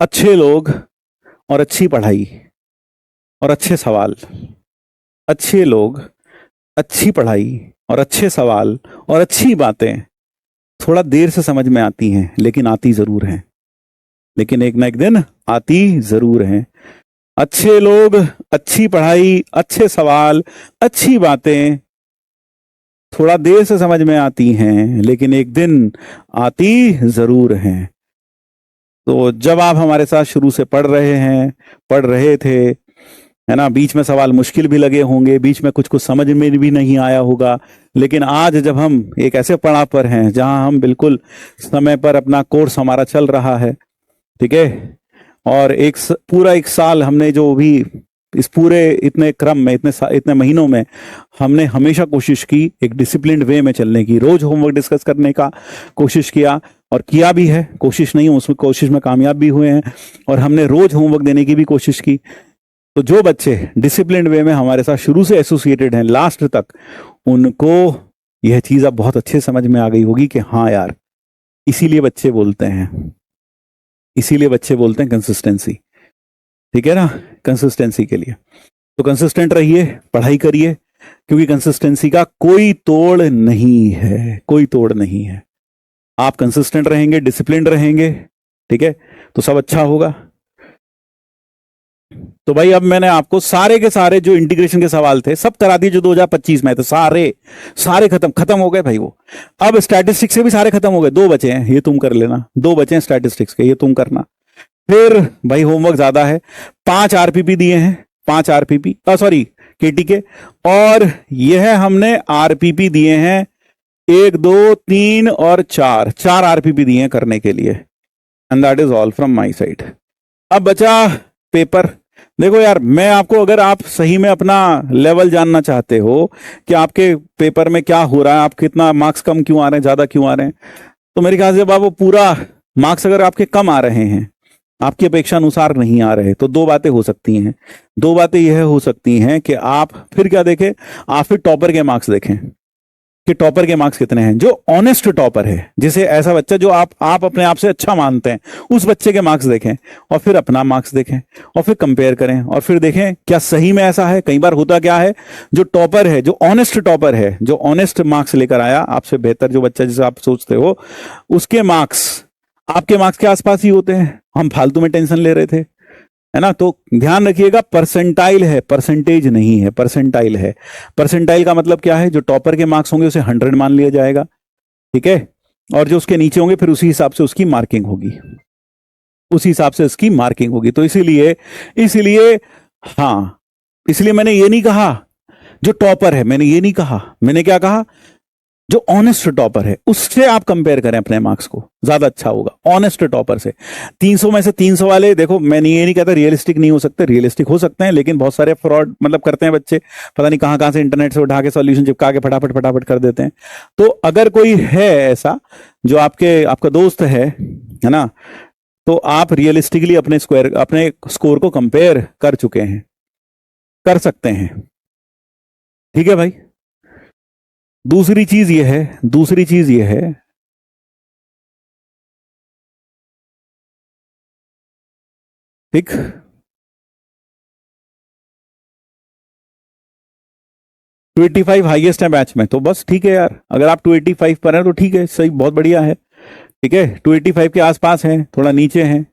अच्छे लोग और अच्छी पढ़ाई और अच्छे सवाल। अच्छे लोग, अच्छी पढ़ाई और अच्छे सवाल और अच्छी बातें थोड़ा देर से समझ में आती हैं, लेकिन आती जरूर हैं। लेकिन एक ना एक दिन आती जरूर हैं। अच्छे लोग, अच्छी पढ़ाई, अच्छे सवाल, अच्छी बातें थोड़ा देर से समझ में आती हैं, लेकिन एक दिन आती जरूर हैं। तो जब आप हमारे साथ शुरू से पढ़ रहे हैं, पढ़ रहे थे, है ना, बीच में सवाल मुश्किल भी लगे होंगे, बीच में कुछ कुछ समझ में भी नहीं आया होगा, लेकिन आज जब हम एक ऐसे पड़ाव पर हैं जहां हम बिल्कुल समय पर अपना कोर्स हमारा चल रहा है, ठीक है, और पूरा एक साल हमने जो भी इस पूरे इतने क्रम में इतने महीनों में हमने हमेशा कोशिश की एक डिसिप्लिन्ड वे में चलने की, रोज होमवर्क डिस्कस करने का कोशिश किया और किया भी है, कोशिश नहीं उसमें कोशिश में कामयाब भी हुए हैं, और हमने रोज होमवर्क देने की भी कोशिश की। तो जो बच्चे डिसिप्लिन्ड वे में हमारे साथ शुरू से एसोसिएटेड हैं लास्ट तक, उनको यह चीज अब बहुत अच्छे समझ में आ गई होगी कि हाँ यार, इसीलिए बच्चे बोलते हैं, इसीलिए बच्चे बोलते हैं कंसिस्टेंसी, ठीक है ना, कंसिस्टेंसी के लिए। तो कंसिस्टेंट रहिए, पढ़ाई करिए, क्योंकि कंसिस्टेंसी का कोई तोड़ नहीं है, कोई तोड़ नहीं है। आप कंसिस्टेंट रहेंगे, डिसिप्लिन्ड रहेंगे, ठीक है, तो सब अच्छा होगा। तो भाई अब मैंने आपको सारे के सारे जो इंटीग्रेशन के सवाल थे सब करा दिए जो 2025 में थे, सारे सारे खत्म हो गए भाई वो। अब स्टैटिस्टिक्स से भी सारे खत्म हो गए, दो बचे हैं, ये तुम कर लेना, दो बचे हैं स्टैटिस्टिक्स के, ये तुम करना। फिर भाई होमवर्क ज्यादा है, 5 आरपीपी दिए हैं, 5 आरपीपी, सॉरी केटी के, और यह हमने आरपीपी दिए हैं 1 2 3 और 4 आरपीपी दिए हैं करने के लिए, and that is all from my side. अब बचा पेपर। देखो यार, मैं आपको, अगर आप सही में अपना लेवल जानना चाहते हो कि आपके पेपर में क्या हो रहा है, आप कितना मार्क्स कम क्यों आ रहे हैं, ज्यादा क्यों आ रहे हैं, तो मेरे ख्याल से अब वो पूरा मार्क्स अगर आपके कम आ रहे हैं, आपकी अपेक्षा अनुसार नहीं आ रहे, तो दो बातें हो सकती हैं। दो बातें यह हो सकती हैं कि आप फिर क्या देखें, आप फिर टॉपर के मार्क्स देखें कि टॉपर के मार्क्स कितने हैं। जो ऑनेस्ट टॉपर है, जिसे ऐसा बच्चा जो आप अपने आप से अच्छा मानते हैं, उस बच्चे के मार्क्स देखें और फिर अपना मार्क्स देखें और फिर कंपेयर करें और फिर देखें क्या सही में ऐसा है। कई बार होता क्या है, जो टॉपर है, जो ऑनेस्ट टॉपर है, जो ऑनेस्ट मार्क्स लेकर आया, आपसे बेहतर जो बच्चा जिसे आप सोचते हो, उसके मार्क्स आपके मार्क्स के आसपास ही होते हैं। हम फालतू में टेंशन ले रहे थे, है ना। तो ध्यान रखिएगा, परसेंटाइल है, परसेंटेज नहीं है, परसेंटाइल है। परसेंटाइल का मतलब क्या है, जो टॉपर के मार्क्स होंगे उसे 100 मान लिया जाएगा, ठीक है, और जो उसके नीचे होंगे फिर उसी हिसाब से उसकी मार्किंग होगी, उसी हिसाब से उसकी मार्किंग होगी। तो इसीलिए इसीलिए हाँ, इसलिए मैंने ये नहीं कहा जो टॉपर है, मैंने ये नहीं कहा, मैंने क्या कहा, जो ऑनेस्ट टॉपर है उससे आप कंपेयर करें अपने मार्क्स को, ज्यादा अच्छा होगा ऑनेस्ट टॉपर से। 300 में से 300 वाले, देखो मैं ये नहीं कहता रियलिस्टिक नहीं हो सकते, रियलिस्टिक हो सकते हैं, लेकिन बहुत सारे फ्रॉड मतलब करते हैं बच्चे, पता नहीं कहां कहां से इंटरनेट से उठा के सॉल्यूशन चिपका के फटाफट फटाफट कर देते हैं। तो अगर कोई है ऐसा जो आपका दोस्त है ना, तो आप रियलिस्टिकली अपने स्कोर को कंपेयर कर चुके हैं, कर सकते हैं, ठीक है भाई। दूसरी चीज यह है, दूसरी चीज यह है, ठीक, 285 हाईएस्ट है बैच में, तो बस ठीक है यार, अगर आप 285 पर हैं तो ठीक है, सही, बहुत बढ़िया है, ठीक है। 285 के आसपास है, थोड़ा नीचे है।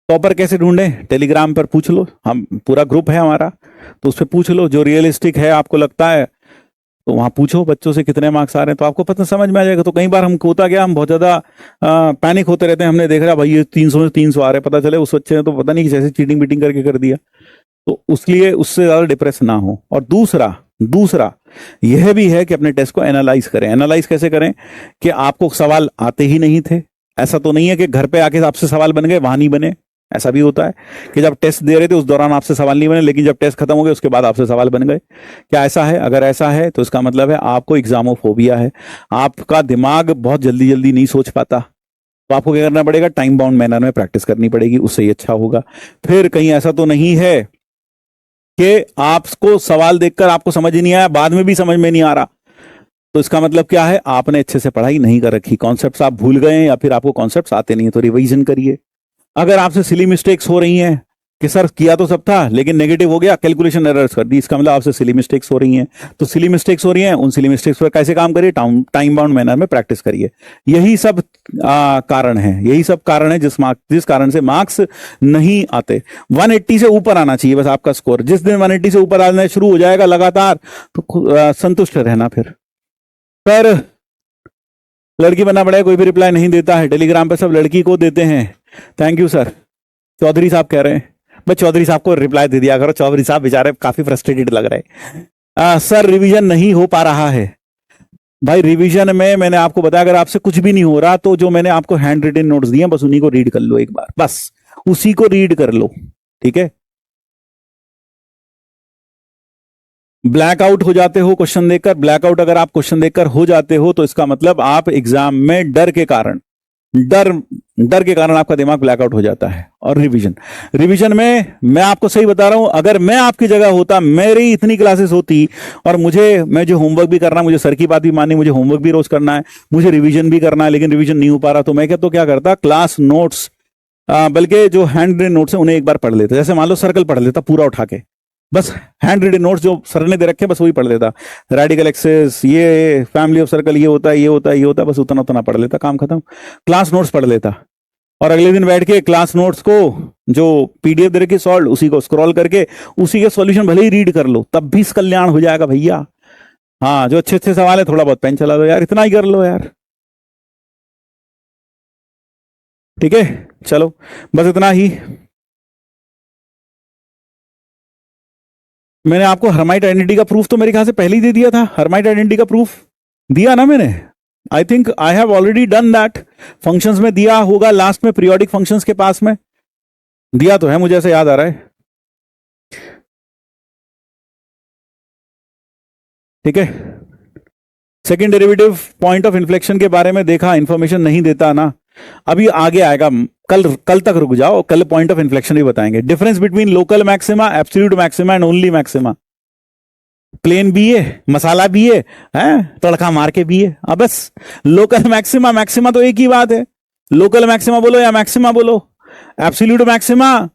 टॉपर कैसे ढूंढें, टेलीग्राम पर पूछ लो, हम पूरा ग्रुप है हमारा, तो उस पर पूछ लो जो रियलिस्टिक है आपको लगता है, तो वहां पूछो बच्चों से कितने मार्क्स आ रहे हैं, तो आपको पता समझ में आ जाएगा। तो कई बार हम होता गया, हम बहुत ज्यादा पैनिक होते रहते हैं, हमने देख रहा भाई ये 300 में 300 आ रहे हैं, पता चले उस बच्चे ने तो पता नहीं कैसे चीटिंग बीटिंग करके कर दिया, तो उसलिए उससे ज्यादा डिप्रेस ना हो। और दूसरा दूसरा यह भी है कि अपने टेस्ट को एनालाइज करें। एनालाइज कैसे करें, कि आपको सवाल आते ही नहीं थे, ऐसा तो नहीं है कि घर पे आके आपसे सवाल बन गए, वहां नहीं बने। ऐसा भी होता है कि जब टेस्ट दे रहे थे उस दौरान आपसे सवाल नहीं बने, लेकिन जब टेस्ट खत्म हो गया उसके बाद आपसे सवाल बन गए। क्या ऐसा है? अगर ऐसा है तो इसका मतलब है आपको एग्जामोफोबिया है, आपका दिमाग बहुत जल्दी जल्दी नहीं सोच पाता। तो आपको क्या करना पड़ेगा, टाइम बाउंड मैनर में प्रैक्टिस करनी पड़ेगी, उससे ही अच्छा होगा। फिर कहीं ऐसा तो नहीं है कि आपको सवाल देखकर आपको समझ ही नहीं आया, बाद में भी समझ में नहीं आ रहा, तो इसका मतलब क्या है, आपने अच्छे से पढ़ाई नहीं कर रखी, कॉन्सेप्ट्स आप भूल गए हैं या फिर आपको कॉन्सेप्ट्स आते नहीं है, तो रिवीजन करिए। अगर आपसे सिली मिस्टेक्स हो रही हैं कि सर किया तो सब था लेकिन नेगेटिव हो गया, कैलकुलेशन एरर्स कर दी, इसका मतलब आपसे सिली मिस्टेक्स हो रही हैं। तो सिली मिस्टेक्स हो रही हैं, उन सिली मिस्टेक्स पर कैसे काम करिए, टाइम बाउंड मैनर में प्रैक्टिस करिए। यही सब कारण है, यही सब कारण है जिस कारण से मार्क्स नहीं आते। 180 से ऊपर आना चाहिए बस आपका स्कोर। जिस दिन 180 से ऊपर आना शुरू हो जाएगा लगातार, तो संतुष्ट रहना फिर। पर लड़की बनना पड़ेगा, कोई भी रिप्लाई नहीं देता है। टेलीग्राम पे सब लड़की को देते हैं। Thank you sir. चौधरी साहब कह रहे हैं, मैं चौधरी साहब को रिप्लाई दे दिया करो, चौधरी साहब बेचारे काफी फ्रस्ट्रेटेड लग रहे हैं। सर रिवीजन नहीं हो पा रहा है। भाई रिवीजन में मैंने आपको बताया, अगर आपसे कुछ भी नहीं हो रहा तो जो मैंने आपको हैंड रिटन नोट्स दिए बस उन्हीं को रीड कर लो एक बार, बस उसी को रीड कर लो, ठीक है। ब्लैकआउट हो जाते हो क्वेश्चन देखकर, ब्लैकआउट अगर आप क्वेश्चन देखकर हो जाते हो तो इसका मतलब आप एग्जाम में डर के कारण आपका दिमाग ब्लैकआउट हो जाता है। और रिवीजन में मैं आपको सही बता रहा हूं, अगर मैं आपकी जगह होता, मेरी इतनी क्लासेस होती और मैं जो होमवर्क भी करना, मुझे सर की बात भी माननी, मुझे होमवर्क भी रोज करना है, मुझे रिवीजन भी करना है, लेकिन रिवीजन नहीं हो पा रहा, तो मैं क्या करता, क्लास नोट्स बल्कि जो हैंड रिटन नोट्स है उन्हें एक बार पढ़ लेता। जैसे मान लो सर्कल पढ़ लेता पूरा उठा के, बस हैंड रिटन नोट्स जो सर ने दे रखे बस वही पढ़ लेता। रेडिकल एक्सेस, ये फैमिली ऑफ सर्कल, ये होता है, ये होता है, ये होता है, बस उतना उतना पढ़ लेता, काम खत्म। क्लास नोट्स पढ़ लेता और अगले दिन बैठ के क्लास नोट्स को जो पीडीएफ दे रखी सॉल्व, उसी को स्क्रॉल करके उसी के सॉल्यूशन भले ही रीड कर लो, तब भी कल्याण हो जाएगा भैया। हाँ, जो अच्छे अच्छे सवाल है थोड़ा बहुत पेन चला दो यार, इतना ही कर लो यार, ठीक है। चलो बस इतना ही। मैंने आपको हर्माइट आइडेंटिटी का प्रूफ तो मेरे ख्याल से पहले ही दे दिया था। हर्माइट आइडेंटिटी का प्रूफ दिया ना मैंने, I think I have already done that. Functions में दिया होगा लास्ट में, पीरियोडिक फंक्शंस के पास में दिया तो है, मुझे ऐसे याद आ रहा है, ठीक है। Second derivative point of inflection के बारे में देखा, इंफॉर्मेशन नहीं देता ना, अभी आगे आएगा, कल तक रुक जाओ, कल पॉइंट ऑफ इन्फ्लेक्शन भी बताएंगे। Difference between local maxima, absolute maxima and only maxima. Plain भी है, मसाला भी है, तड़का मार के भी है। अब बस लोकल मैक्सिमा, मैक्सिमा तो एक ही बात है, लोकल मैक्सिमा बोलो या मैक्सिमा बोलो। एब्सोल्यूट मैक्सिमा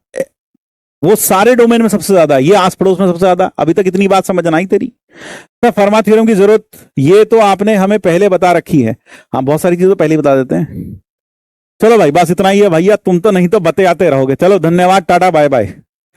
वो सारे डोमेन में सबसे ज्यादा, ये आस पड़ोस में सबसे ज्यादा। अभी तक इतनी बात समझ आई तेरी। तो फर्मा थ्योरम की जरूरत, ये तो आपने हमें पहले बता रखी है। हाँ, बहुत सारी चीजें तो पहले ही बता देते हैं। चलो भाई बस इतना ही है भैया, तुम तो नहीं तो बते आते रहोगे। चलो धन्यवाद, टाटा बाय बाय।